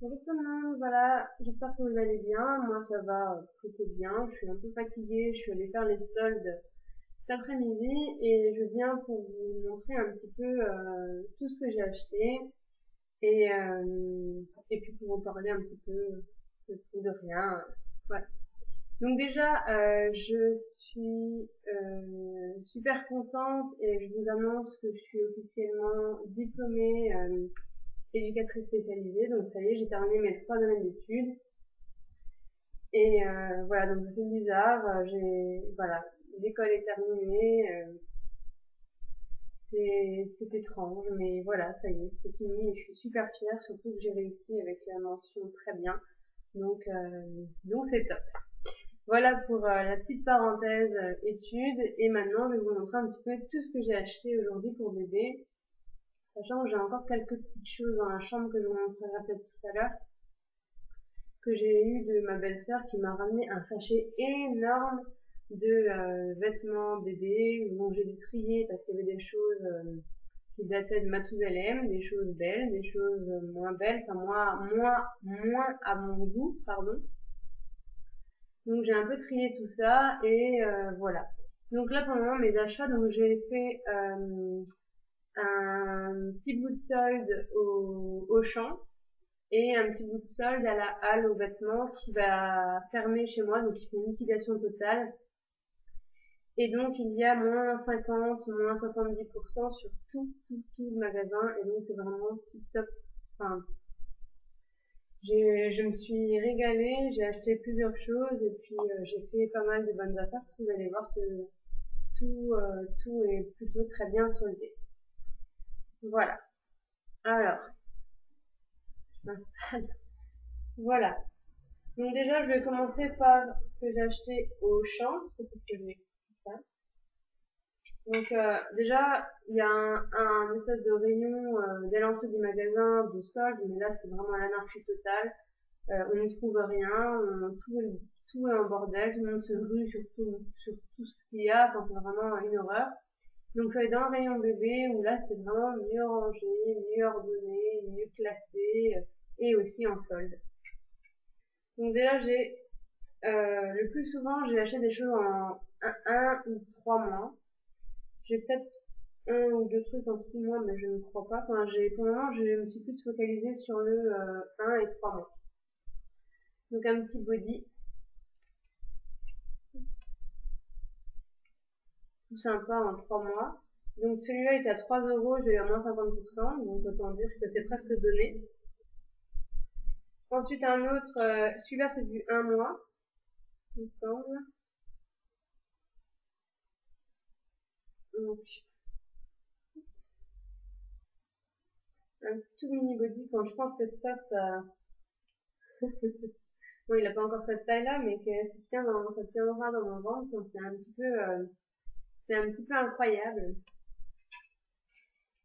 Bonjour tout le monde, voilà, j'espère que vous allez bien. Moi ça va plutôt bien. Je suis un peu fatiguée, je suis allée faire les soldes cet après-midi et je viens pour vous montrer un petit peu tout ce que j'ai acheté et, euh, et puis pour vous parler un petit peu de tout, de rien. Voilà. Donc déjà, je suis super contente et je vous annonce que je suis officiellement diplômée éducatrice spécialisée. Donc ça y est, j'ai terminé mes 3 années d'études. Et voilà, donc ça fait bizarre. Voilà, l'école est terminée. C'est étrange, mais voilà, ça y est, c'est fini. Et je suis super fière, surtout que j'ai réussi avec la mention très bien. Donc c'est top. Voilà pour la petite parenthèse études. Et maintenant, je vais vous montrer un petit peu tout ce que j'ai acheté aujourd'hui pour bébé. Sachant que j'ai encore quelques petites choses dans la chambre que je vous montrerai peut-être tout à l'heure, que j'ai eu de ma belle-sœur qui m'a ramené un sachet énorme de vêtements bébés dont j'ai dû trier parce qu'il y avait des choses qui dataient de Mathusalem, des choses belles, des choses moins belles, enfin moins à mon goût, pardon. Donc j'ai un peu trié tout ça et voilà. Donc là pour le moment mes achats, donc j'ai fait un petit bout de solde au champ et un petit bout de solde à la halle aux vêtements qui va fermer chez moi, donc il fait une liquidation totale. Et donc il y a moins 50, moins 70% sur tout le magasin, et donc c'est vraiment tip top. Enfin, je me suis régalée, j'ai acheté plusieurs choses, et puis j'ai fait pas mal de bonnes affaires, parce que vous allez voir que tout est plutôt très bien soldé. Voilà. Alors, je m'installe. Voilà. Donc déjà, je vais commencer par ce que j'ai acheté au champ, parce que c'est ce que j'ai fait. Donc déjà, il y a un espèce de rayon dès l'entrée du magasin de solde, mais là c'est vraiment l'anarchie totale. On n'y trouve rien, tout est en bordel, tout le monde se rue sur tout ce qu'il y a, enfin c'est vraiment une horreur. Donc je suis allée dans le rayon bébé où là c'était vraiment mieux rangé, mieux ordonné, mieux classé et aussi en solde. Donc déjà le plus souvent j'ai acheté des choses en un ou 3 mois. J'ai peut-être un ou deux trucs en 6 mois, mais je ne crois pas. Enfin, pour le moment, je me suis plus focalisée sur le 1 et 3 mois. Donc un petit body, tout sympa en 3 mois. Donc celui-là était à 3 euros, j'ai eu à moins 50%, donc autant dire que c'est presque donné. Ensuite un autre, celui-là c'est du 1 mois, il me semble. Donc un tout mini body, quand je pense que ça... Bon, il n'a pas encore cette taille-là, mais que ça tiendra dans mon ventre, donc c'est un petit peu incroyable.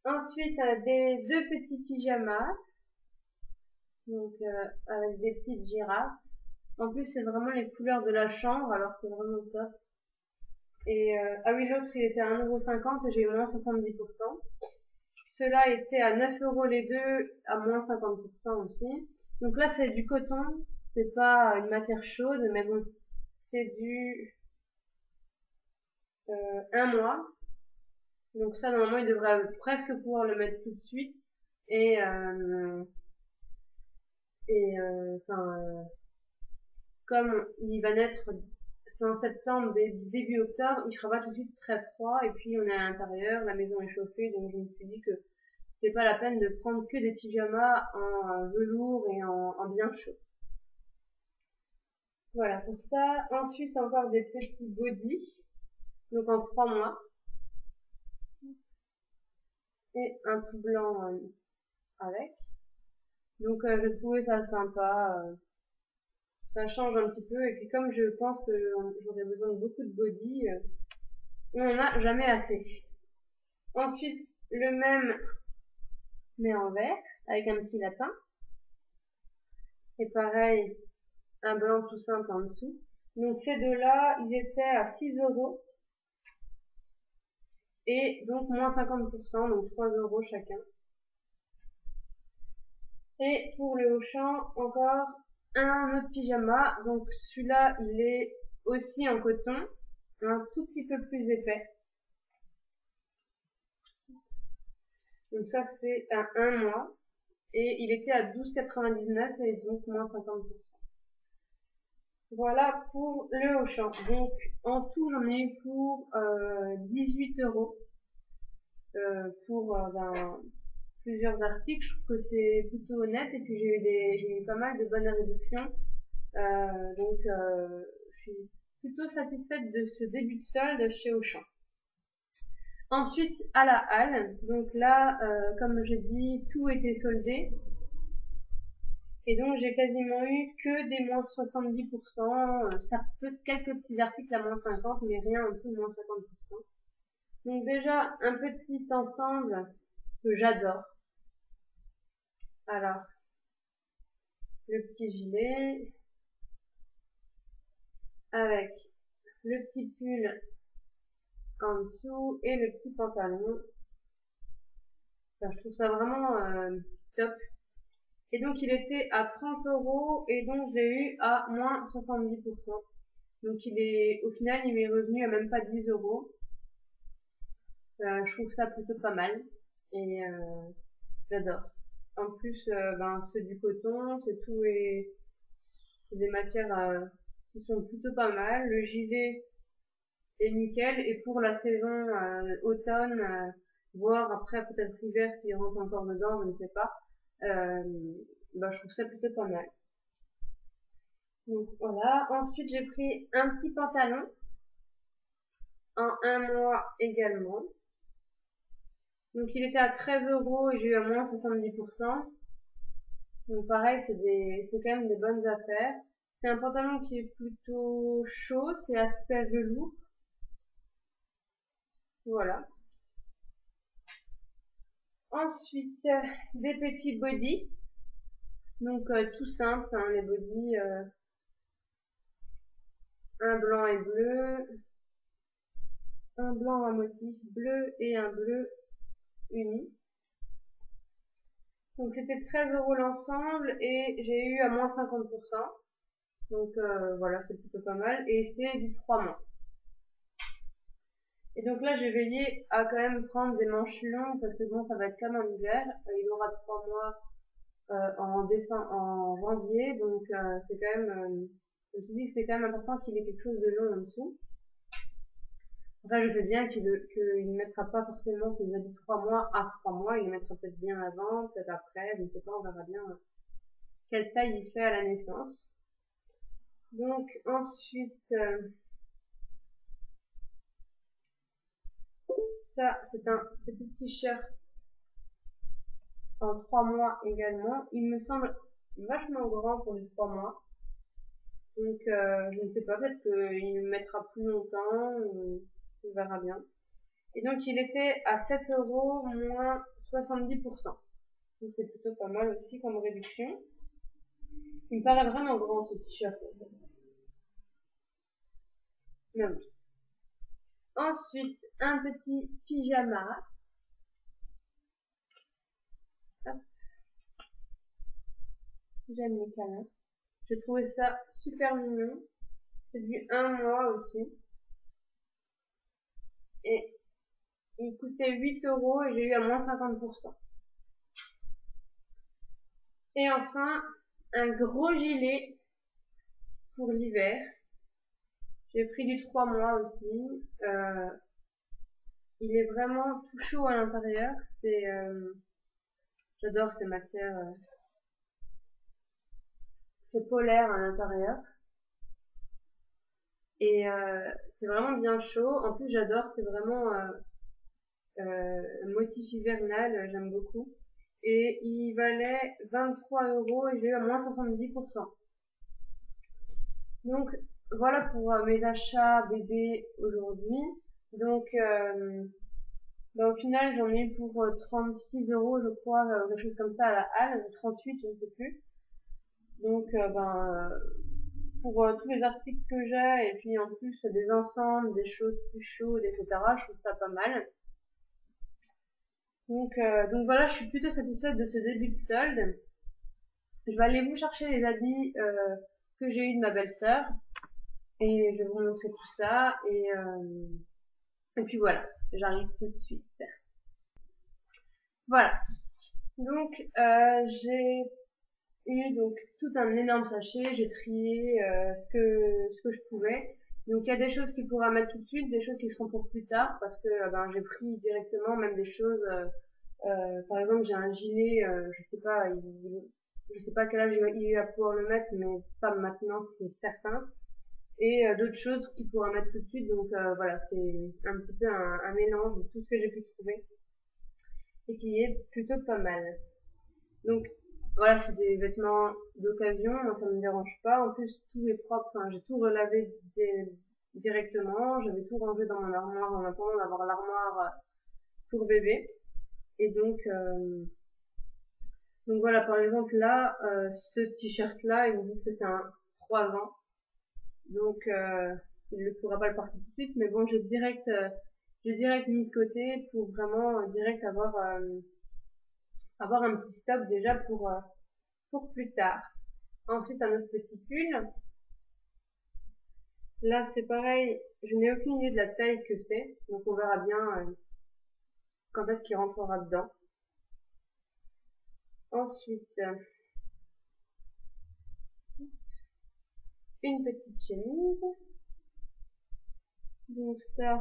Ensuite, deux petits pyjamas, donc avec des petites girafes. En plus, c'est vraiment les couleurs de la chambre, alors c'est vraiment top. Et ah oui, l'autre, il était à 1,50 € et j'ai eu moins 70%. Ceux-là étaient à 9 euros les deux, à moins 50% aussi. Donc là, c'est du coton, c'est pas une matière chaude, mais bon, c'est du 1 mois. Donc ça, normalement, il devrait presque pouvoir le mettre tout de suite. Et enfin, comme il va naître fin septembre, début octobre, il fera pas tout de suite très froid et puis on est à l'intérieur, la maison est chauffée, donc je me suis dit que c'était pas la peine de prendre que des pyjamas en velours et en bien chaud. Voilà pour ça. Ensuite encore des petits bodys, donc en 3 mois, et un tout blanc avec. Donc je trouvais ça sympa, ça change un petit peu et puis comme je pense que j'aurais besoin de beaucoup de body, on n'en a jamais assez. Ensuite, le même, mais en vert, avec un petit lapin. Et pareil, un blanc tout simple en dessous. Donc ces deux-là, ils étaient à 6 euros. Et donc moins 50%, donc 3 euros chacun. Et pour le Auchan, encore un autre pyjama. Donc celui-là, il est aussi en coton, un tout petit peu plus épais. Donc ça, c'est à 1 mois. Et il était à 12,99 et donc moins 50%. Voilà pour le Auchan. Donc en tout, j'en ai eu pour 18 euros pour plusieurs articles. Je trouve que c'est plutôt honnête et puis j'ai eu pas mal de bonnes réductions. Je suis plutôt satisfaite de ce début de solde chez Auchan. Ensuite, à la halle, donc là, comme j'ai dit, tout était soldé. Et donc, j'ai quasiment eu que des moins 70%. Ça peut quelques petits articles à moins 50, mais rien en dessous de moins 50%. Donc déjà, un petit ensemble que j'adore. Alors, le petit gilet avec le petit pull en dessous et le petit pantalon. Enfin, je trouve ça vraiment top. Et donc il était à 30 euros et donc je l'ai eu à moins 70%. Donc au final il m'est revenu à même pas 10 euros. Je trouve ça plutôt pas mal et j'adore. En plus, c'est du coton, c'est des matières qui sont plutôt pas mal. Le gilet est nickel et pour la saison automne, voire après peut-être hiver s'il rentre encore dedans, je ne sais pas. Je trouve ça plutôt pas mal. Donc voilà. Ensuite, j'ai pris un petit pantalon en 1 mois également. Donc il était à 13 euros et j'ai eu à moins 70%. Donc pareil, c'est quand même des bonnes affaires. C'est un pantalon qui est plutôt chaud, c'est aspect velours. Voilà. Ensuite, des petits bodys. Donc tout simple, hein, les bodys, un blanc et bleu, un blanc à motif bleu et un bleu uni. Donc c'était 13 euros l'ensemble et j'ai eu à moins 50%. Donc voilà, c'est plutôt pas mal. Et c'est du 3 mois. Et donc là, j'ai veillé à quand même prendre des manches longues parce que bon, ça va être comme en hiver. Il aura 3 mois en janvier. Donc c'est quand même, je me suis dit que c'était quand même important qu'il ait quelque chose de long en dessous. Enfin, je sais bien qu'il ne mettra pas forcément ses habits 3 mois à 3 mois. Il les mettra peut-être bien avant, peut-être après. Je ne sais pas, on verra bien quelle taille il fait à la naissance. Donc ensuite, ça c'est un petit t-shirt en 3 mois également. Il me semble vachement grand pour les 3 mois. Donc je ne sais pas, peut-être qu'il le mettra plus longtemps, on verra bien. Et donc il était à 7 euros moins 70%. Donc c'est plutôt pas mal aussi comme réduction. Il me paraît vraiment grand ce t-shirt en fait. Mais bon. Ensuite, un petit pyjama. Hop, j'aime les câlins. J'ai trouvé ça super mignon. C'est du 1 mois aussi. Et il coûtait 8 euros et j'ai eu à moins 50%. Et enfin, un gros gilet pour l'hiver. J'ai pris du 3 mois aussi. Il est vraiment tout chaud à l'intérieur. J'adore ces matières. C'est polaire à l'intérieur. Et c'est vraiment bien chaud. En plus, j'adore. C'est vraiment motif hivernal. J'aime beaucoup. Et il valait 23 euros et j'ai eu à moins 70%. Donc voilà pour mes achats bébés aujourd'hui. Donc au final j'en ai eu pour 36 euros je crois, quelque chose comme ça à la halle, 38 je ne sais plus. Donc pour tous les articles que j'ai et puis en plus des ensembles, des choses plus chaudes, etc. Je trouve ça pas mal. Donc voilà, je suis plutôt satisfaite de ce début de solde. Je vais aller vous chercher les habits que j'ai eu de ma belle-sœur et je vais vous montrer tout ça et puis voilà, j'arrive tout de suite. Voilà, donc j'ai eu donc tout un énorme sachet, j'ai trié ce que je pouvais. Donc il y a des choses qui pourra mettre tout de suite, des choses qui seront pour plus tard parce que ben j'ai pris directement même des choses par exemple j'ai un gilet je sais pas à quel âge il va pouvoir le mettre mais pas maintenant c'est certain et d'autres choses qu'il pourra mettre tout de suite donc voilà c'est un petit peu un mélange de tout ce que j'ai pu trouver et qui est plutôt pas mal. Donc voilà, c'est des vêtements d'occasion, moi ça me dérange pas. En plus tout est propre, enfin, j'ai tout relavé directement, j'avais tout rangé dans mon armoire en attendant d'avoir l'armoire pour bébé. Et donc voilà, par exemple là, ce t-shirt là, ils me disent que c'est un 3 ans, donc il ne pourra pas le porter tout de suite, mais bon j'ai direct mis de côté pour vraiment direct avoir un petit stock déjà pour plus tard. Ensuite, un autre petit pull. Là, c'est pareil, je n'ai aucune idée de la taille que c'est, donc on verra bien quand est-ce qu'il rentrera dedans. Ensuite, une petite chemise. Donc ça,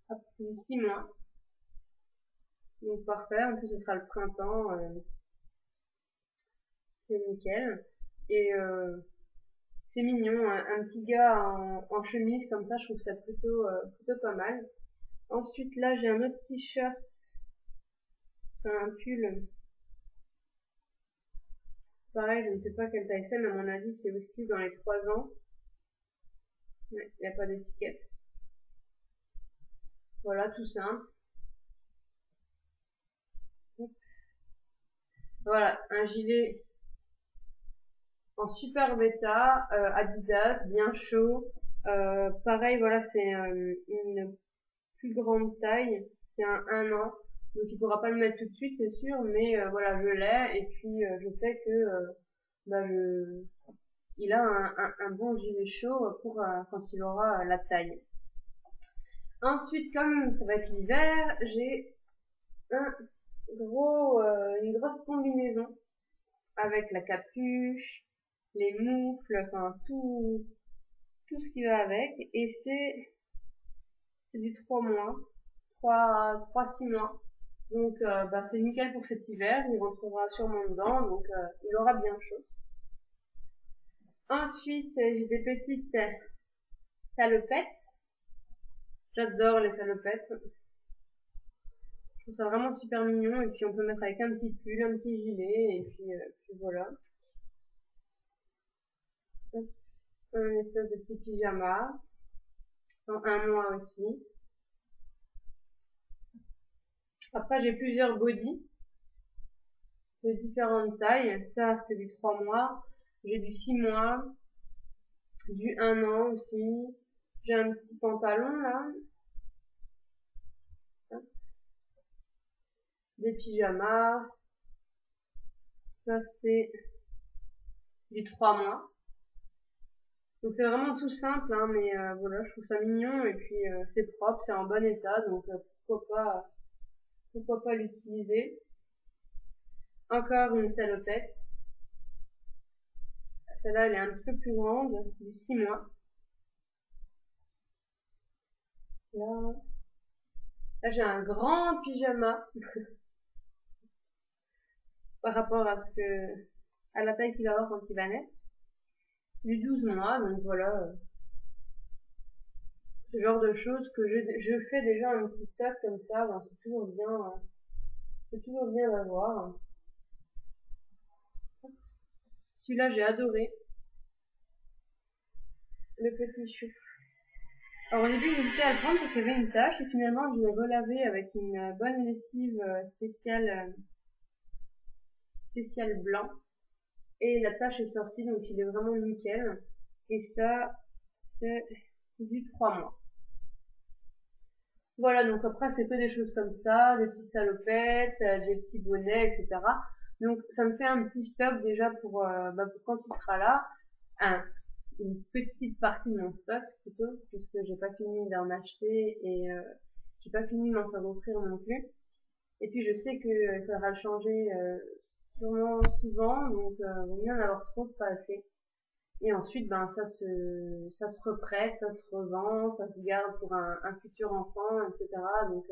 hop, c'est du 6 mois. Donc parfait, en plus ce sera le printemps, c'est nickel. Et c'est mignon, un petit gars en chemise comme ça, je trouve ça plutôt pas mal. Ensuite là, j'ai un autre t-shirt, enfin, un pull. Pareil, je ne sais pas quelle taille c'est, mais à mon avis, c'est aussi dans les 3 ans. Il n'y a pas d'étiquette. Voilà, tout simple. Voilà, un gilet en super bêta, Adidas, bien chaud. Pareil, voilà, c'est une plus grande taille. C'est un 1 an. Donc il pourra pas le mettre tout de suite, c'est sûr, mais voilà, je l'ai. Et puis je sais que bah, il a un bon gilet chaud pour quand il aura la taille. Ensuite, comme ça va être l'hiver, j'ai un une grosse combinaison avec la capuche, les moufles, enfin tout ce qui va avec. Et c'est du 3 mois, 6 mois. Donc bah, c'est nickel pour cet hiver, il rentrera sûrement dedans, donc il aura bien chaud. Ensuite, j'ai des petites salopettes. J'adore les salopettes. Je trouve ça vraiment super mignon et puis on peut mettre avec un petit pull, un petit gilet et puis voilà. Un espèce de petit pyjama, dans un mois aussi. Après j'ai plusieurs bodys de différentes tailles. Ça c'est du 3 mois. J'ai du 6 mois, du 1 an aussi. J'ai un petit pantalon là, des pyjamas. Ça c'est du 3 mois. Donc c'est vraiment tout simple, hein, mais voilà, je trouve ça mignon et puis c'est propre, c'est en bon état, donc pourquoi pas l'utiliser. Encore une salopette. Celle-là, elle est un petit peu plus grande, du 6 mois. Là, là j'ai un grand pyjama par rapport à la taille qu'il va avoir quand il va naître. Du 12 mois, donc voilà, ce genre de choses que je fais déjà un petit stock comme ça, ben, c'est toujours bien d'avoir. Celui-là, j'ai adoré, le petit chou. Alors au début, j'hésitais à le prendre parce qu'il y avait une tache et finalement, je l'ai relavé avec une bonne lessive spéciale blanc et la tache est sortie donc il est vraiment nickel. Et ça, c'est du 3 mois. Voilà, donc après c'est que des choses comme ça, des petites salopettes, des petits bonnets, etc. Donc ça me fait un petit stock déjà pour quand il sera là. Un, une petite partie de mon stock plutôt, puisque j'ai pas fini d'en acheter et j'ai pas fini de m'en faire offrir non plus. Et puis je sais qu'il faudra le changer sûrement souvent, donc vaut mieux en avoir trop que pas assez. Et ensuite, ben ça se reprête, ça se revend, ça se garde pour un futur enfant, etc. Donc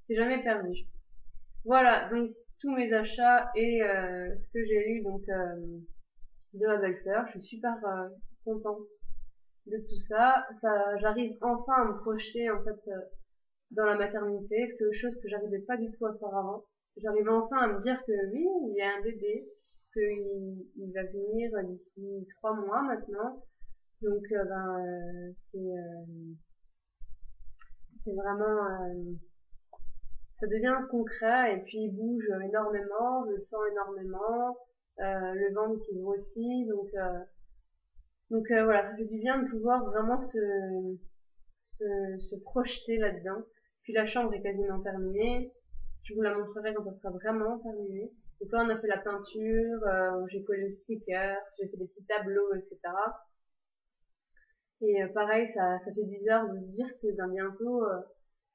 c'est jamais perdu. Voilà, donc tous mes achats et ce que j'ai eu donc de ma belle-sœur. Je suis super contente de tout ça. Ça, j'arrive enfin à me projeter en fait dans la maternité, ce que chose que j'arrivais pas du tout à faire avant. J'arrive enfin à me dire que oui, il y a un bébé, qu'il va venir d'ici 3 mois maintenant. Donc c'est vraiment ça devient concret et puis il bouge énormément, je le sens énormément, le ventre qui grossit, donc voilà, ça fait du bien de pouvoir vraiment se projeter là-dedans. Puis la chambre est quasiment terminée. Je vous la montrerai quand ça sera vraiment terminé. Donc là, on a fait la peinture, j'ai collé les stickers, j'ai fait des petits tableaux, etc. Et pareil, ça fait bizarre de se dire que ben, bientôt,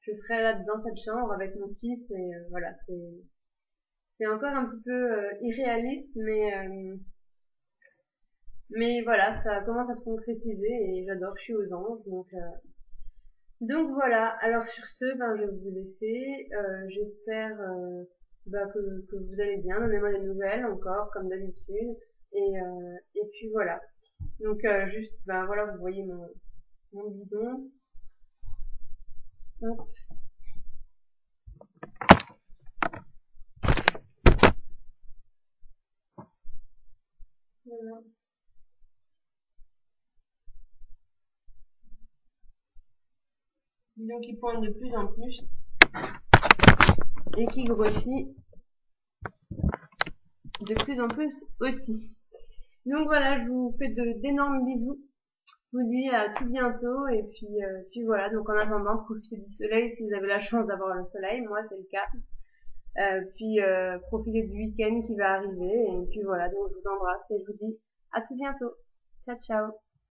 je serai là dans cette chambre avec mon fils et voilà, c'est encore un petit peu irréaliste, mais voilà, ça commence à se concrétiser et j'adore, je suis aux anges, donc voilà, alors sur ce, ben, je vais vous laisser. J'espère que vous allez bien. Donnez-moi des nouvelles encore, comme d'habitude. Et puis voilà. Donc juste, ben voilà, vous voyez mon bidon. Hop, voilà. Bidon qui pointe de plus en plus et qui grossit de plus en plus aussi. Donc voilà, je vous fais d'énormes bisous. Je vous dis à tout bientôt et puis voilà. Donc en attendant, profitez du soleil si vous avez la chance d'avoir le soleil. Moi, c'est le cas. Puis profitez du week-end qui va arriver. Et puis voilà, donc je vous embrasse et je vous dis à tout bientôt. Ciao, ciao.